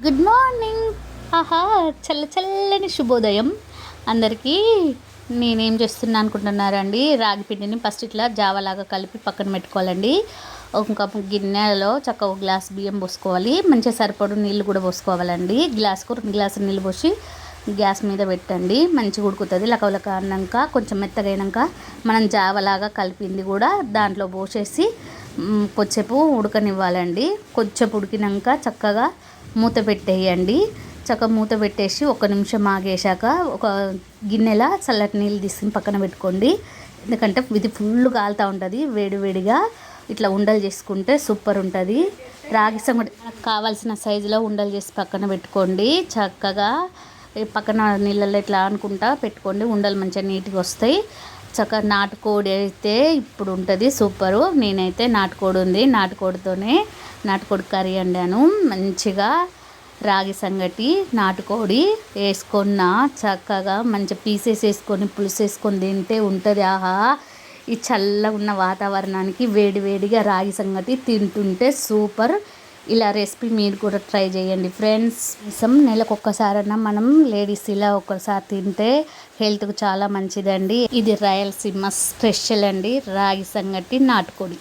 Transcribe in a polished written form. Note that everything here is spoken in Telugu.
Good morning. ఆహా, చల్లని శుభోదయం అందరికీ. నేనేం చేస్తున్నా అనుకుంటున్నారండి, రాగి పిండిని ఫస్ట్ ఇట్లా జావలాగా కలిపి పక్కన పెట్టుకోవాలండి. ఒక కప్పు గిన్నెలో చక్కగా గ్లాస్ బియ్యం పోసుకోవాలి. మంచిగా సరిపడు నీళ్ళు కూడా పోసుకోవాలండి. గ్లాస్కు 2 గ్లాసులు నీళ్ళు పోసి గ్యాస్ మీద పెట్టండి. మంచిగా ఉడుకుతుంది. లకలక అన్నాక కొంచెం మెత్తగైనాక మనం జావలాగా కలిపింది కూడా దాంట్లో పోసేసి కొద్దిసేపు ఉడకనివ్వాలండి. కొద్దిసేపు ఉడికినాక చక్కగా మూత పెట్టేయండి. చక్కగా మూత పెట్టేసి 1 నిమిషం ఆగేశాక ఒక గిన్నెలో చల్లటి నీళ్ళు తీసుకుని పక్కన పెట్టుకోండి. ఎందుకంటే ఇది ఫుల్ కాలుతూ ఉంటుంది. వేడివేడిగా ఇట్లా ఉండలు చేసుకుంటే సూపర్ ఉంటుంది. రాగి సంగటి కావాల్సిన సైజులో ఉండలు చేసి పక్కన పెట్టుకోండి. చక్కగా పక్కన నీళ్ళల్లో ఇట్లా అనుకుంటా పెట్టుకోండి. ఉండలు మంచిగా నీట్గా వస్తాయి. చక్కగా నాటుకోడి అయితే ఇప్పుడు ఉంటుంది సూపరు. నేనైతే నాటుకోడి ఉంది, నాటుకోడి కర్రీ వండాను. మంచిగా రాగి సంగటి నాటుకోడి వేసుకున్న చక్కగా మంచి పీసెస్ వేసుకొని పులుసు వేసుకొని తింటే ఉంటుంది. ఆహా, ఈ చల్లగా ఉన్న వాతావరణానికి వేడివేడిగా రాగి సంగటి తింటుంటే సూపర్. ఇలా రెసిపీ మీరు కూడా ట్రై చేయండి ఫ్రెండ్స్. నెలకు ఒక్కసారన్నా మనం లేడీస్ ఇలా ఒక్కసారి తింటే హెల్త్కు చాలా మంచిదండి. ఇది రాయలసీమ స్పెషల్ అండి, రాగి సంగటి నాటుకోడి.